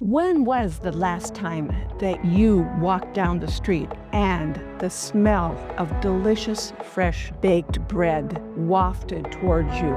When was the last time that you walked down the street and the smell of delicious, fresh baked bread wafted towards you?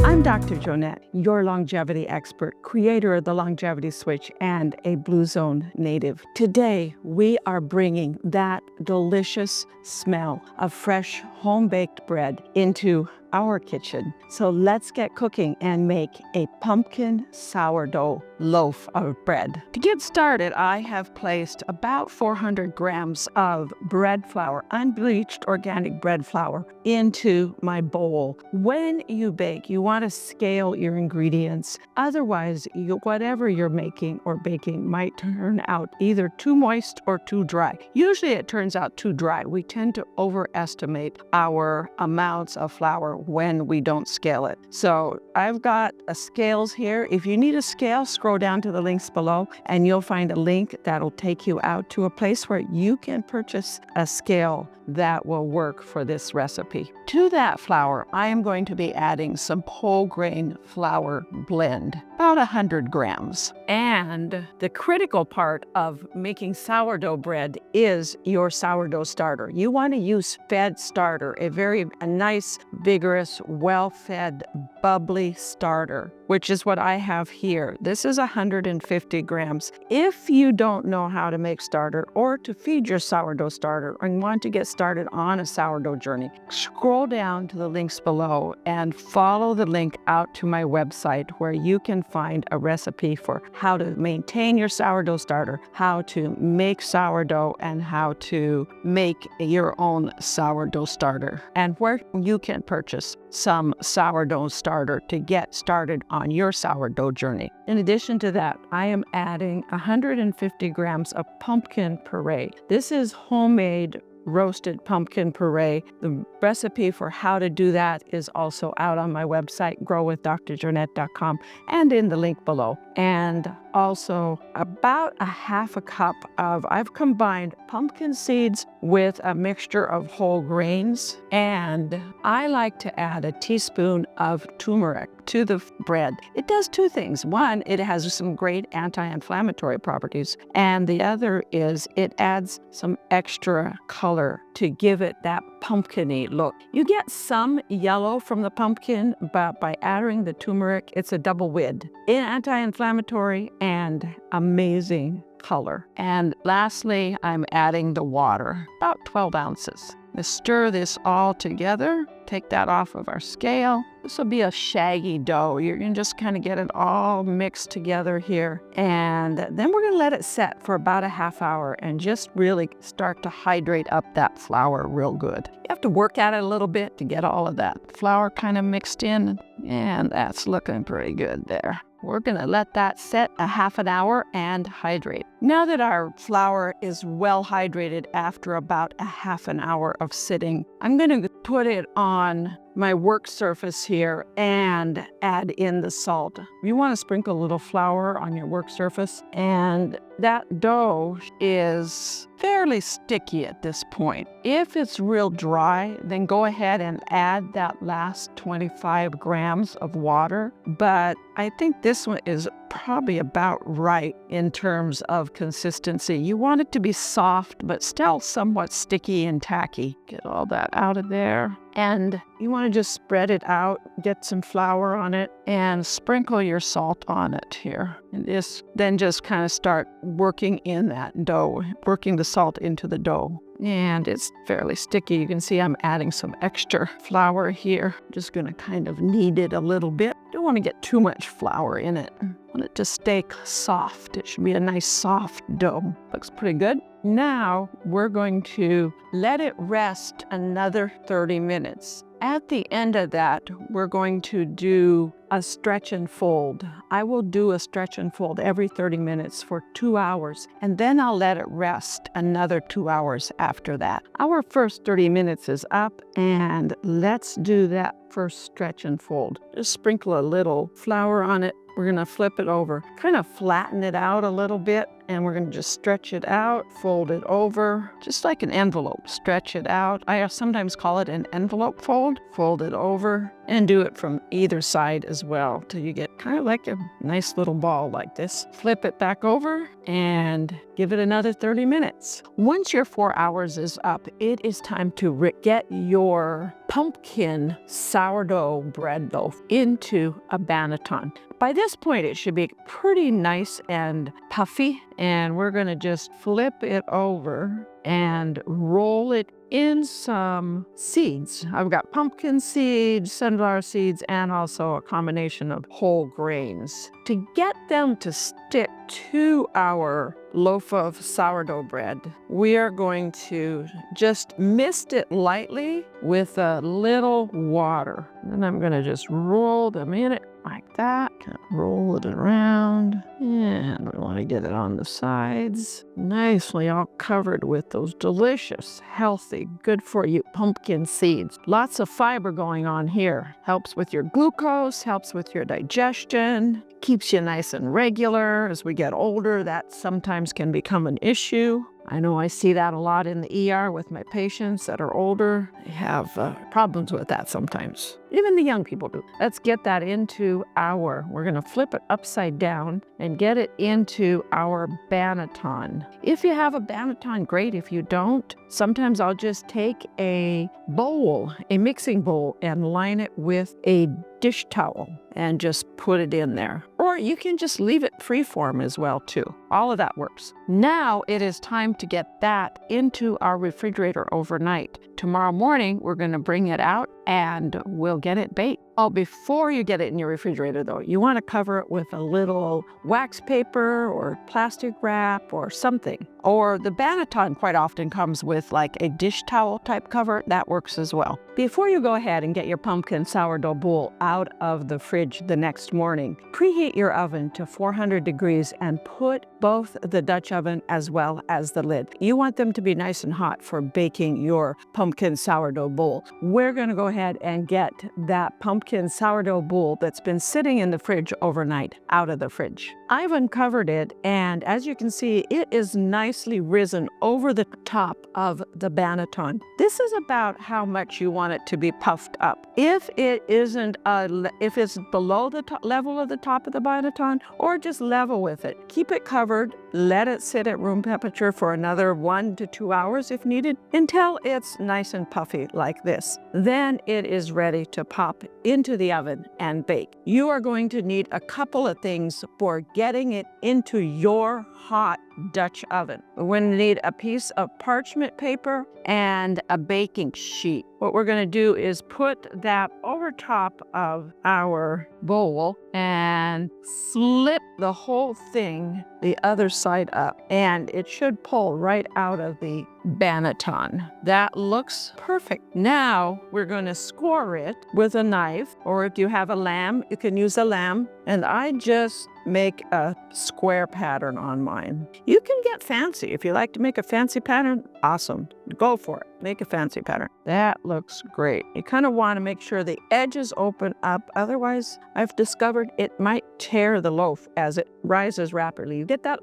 I'm Dr. Joanette, your longevity expert, creator of the Longevity Switch, and a Blue Zone native. Today, we are bringing that delicious smell of fresh home-baked bread into our kitchen. So let's get cooking and make a pumpkin sourdough loaf of bread. To get started, I have placed about 400 grams of bread flour, unbleached organic bread flour, into my bowl. When you bake, you want to scale your ingredients. Otherwise, whatever you're making or baking might turn out either too moist or too dry. Usually it turns out too dry. We tend to overestimate our amounts of flour when we don't scale it. So I've got scales here. If you need a scale, scroll down to the links below and you'll find a link that'll take you out to a place where you can purchase a scale that will work for this recipe. To that flour, I am going to be adding some whole grain flour blend, about 100 grams. And the critical part of making sourdough bread is your sourdough starter. You want to use fed starter, a nice, vigorous, well-fed, bubbly starter, which is what I have here. This is 150 grams. If you don't know how to make starter or to feed your sourdough starter and want to get started on a sourdough journey, scroll down to the links below and follow the link out to my website where you can find a recipe for how to maintain your sourdough starter, how to make sourdough, and how to make your own sourdough starter, and where you can purchase some sourdough starter to get started on your sourdough journey. In addition to that, I am adding 150 grams of pumpkin puree. This is homemade roasted pumpkin puree. The recipe for how to do that is also out on my website, growwithdrjoanette.com, and in the link below. And also about a half a cup of, I've combined pumpkin seeds with a mixture of whole grains, and I like to add a teaspoon of turmeric to the bread. It does two things. One, it has some great anti-inflammatory properties, and the other is it adds some extra color to give it that pumpkin-y look. You get some yellow from the pumpkin, but by adding the turmeric, it's a double win. Anti-inflammatory and amazing color. And lastly, I'm adding the water, about 12 ounces. Let's stir this all together. Take that off of our scale. This will be a shaggy dough. You can just kind of get it all mixed together here. And then we're going to let it set for about a half hour and just really start to hydrate up that flour real good. You have to work at it a little bit to get all of that flour kind of mixed in, and that's looking pretty good there. We're going to let that set a half an hour and hydrate. Now that our flour is well hydrated after about a half an hour of sitting, I'm going to put it on my work surface here and add in the salt. You want to sprinkle a little flour on your work surface, and that dough is fairly sticky at this point. If it's real dry, then go ahead and add that last 25 grams of water. But I think this one is probably about right in terms of consistency. You want it to be soft, but still somewhat sticky and tacky. Get all that out of there. And you want to just spread it out, get some flour on it, and sprinkle your salt on it here. And then just kind of start working in that dough, working the salt into the dough. And it's fairly sticky. You can see I'm adding some extra flour here. Just going to kind of knead it a little bit. Don't want to get too much flour in it. Want it to stay soft. It should be a nice soft dough. Looks pretty good. Now we're going to let it rest another 30 minutes. At the end of that, we're going to do a stretch and fold. I will do a stretch and fold every 30 minutes for 2 hours, and then I'll let it rest another 2 hours after that. Our first 30 minutes is up, and let's do that first stretch and fold. Just sprinkle a little flour on it. We're gonna flip it over, kind of flatten it out a little bit, and we're gonna just stretch it out, fold it over, just like an envelope. Stretch it out. I sometimes call it an envelope fold. fold it over, and do it from either side as well till you get kind of like a nice little ball like this. Flip it back over and give it another 30 minutes. Once your 4 hours is up, it is time to get your pumpkin sourdough bread loaf into a banneton. By this point, it should be pretty nice and puffy, and we're going to just flip it over and roll it in some seeds. I've got pumpkin seeds, sunflower seeds, and also a combination of whole grains. To get them to stick to our loaf of sourdough bread, we are going to just mist it lightly with a little water. And I'm going to just roll them in it like that. Kind of roll it around. And we want to get it on the sides. Nicely all covered with those delicious, healthy, good for you pumpkin seeds. Lots of fiber going on here. Helps with your glucose, helps with your digestion, keeps you nice and regular. As we get older, that sometimes can become an issue. I know I see that a lot in the ER with my patients that are older. They have problems with that sometimes. Even the young people do. Let's get that into we're going to flip it upside down and get it into our banneton. If you have a banneton, great. If you don't, sometimes I'll just take a bowl, a mixing bowl, and line it with a dish towel and just put it in there. Or you can just leave it free-form as well too. All of that works. Now it is time to get that into our refrigerator overnight. Tomorrow morning, we're going to bring it out and we'll get it baked. Oh, before you get it in your refrigerator though, you want to cover it with a little wax paper or plastic wrap or something. Or the banneton quite often comes with like a dish towel type cover. That works as well. Before you go ahead and get your pumpkin sourdough boule out of the fridge the next morning, preheat your oven to 400 degrees and put both the Dutch oven as well as the lid. You want them to be nice and hot for baking your pumpkin sourdough boule. We're going to go ahead and get that pumpkin sourdough boule that's been sitting in the fridge overnight out of the fridge. I've uncovered it, and as you can see, it is nicely risen over the top of the banneton. This is about how much you want it to be puffed up. If it isn't, if it's below the level of the top of the banneton, or just level with it, keep it covered, let it sit at room temperature for another 1 to 2 hours if needed, until it's nice and puffy like this. Then it is ready to pop into the oven and bake. You are going to need a couple of things for getting it into your hot Dutch oven. We're going to need a piece of parchment paper and a baking sheet. What we're going to do is put that over top of our bowl and flip the whole thing the other side up, and it should pull right out of the banneton. That looks perfect. Now we're going to score it with a knife, or if you have a lamb, you can use a lamb, and I just make a square pattern on mine. You can get fancy. If you like to make a fancy pattern, awesome. Go for it. Make a fancy pattern. That looks great. You kind of want to make sure the edges open up. Otherwise, I've discovered it might tear the loaf as it rises rapidly. You get that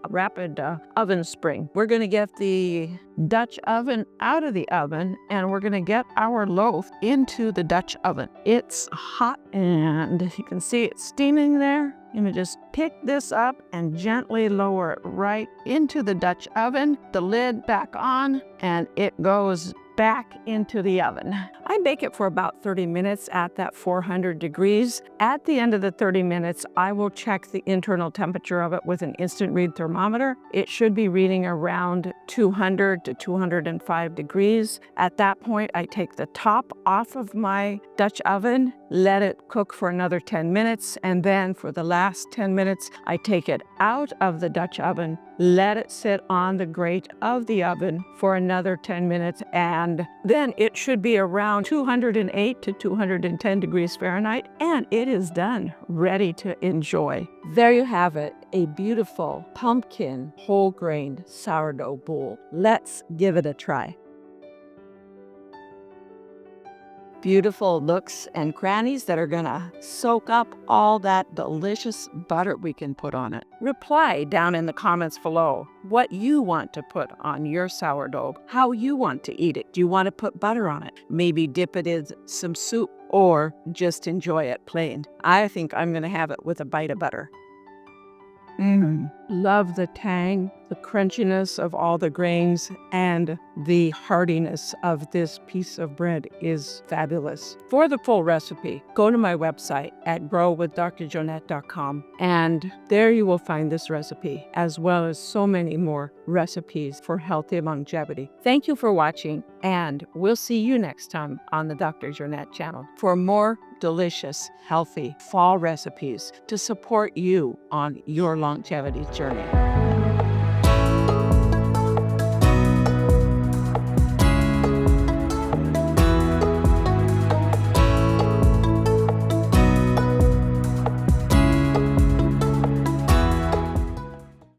rapid oven spring. We're going to get the Dutch oven out of the oven, and we're going to get our loaf into the Dutch oven. It's hot, and you can see it steaming there. I'm going to just pick this up and gently lower it right into the Dutch oven, the lid back on, and it goes back into the oven. I bake it for about 30 minutes at that 400 degrees. At the end of the 30 minutes, I will check the internal temperature of it with an instant read thermometer. It should be reading around 200 to 205 degrees. At that point, I take the top off of my Dutch oven, let it cook for another 10 minutes, and then for the last 10 minutes, I take it out of the Dutch oven, let it sit on the grate of the oven for another 10 minutes, and then it should be around 208 to 210 degrees Fahrenheit, and it is done, ready to enjoy. There you have it, a beautiful pumpkin whole grain sourdough boule. Let's give it a try. beautiful nooks and crannies that are gonna soak up all that delicious butter we can put on it. Reply down in the comments below what you want to put on your sourdough, how you want to eat it. Do you want to put butter on it? Maybe dip it in some soup or just enjoy it plain. I think I'm gonna have it with a bite of butter. Love the tang, the crunchiness of all the grains, and the heartiness of this piece of bread is fabulous. For the full recipe, go to my website at growwithdrjoanette.com, and there you will find this recipe, as well as so many more recipes for healthy longevity. Thank you for watching, and we'll see you next time on the Dr. Joanette channel for more delicious, healthy fall recipes to support you on your longevity journey.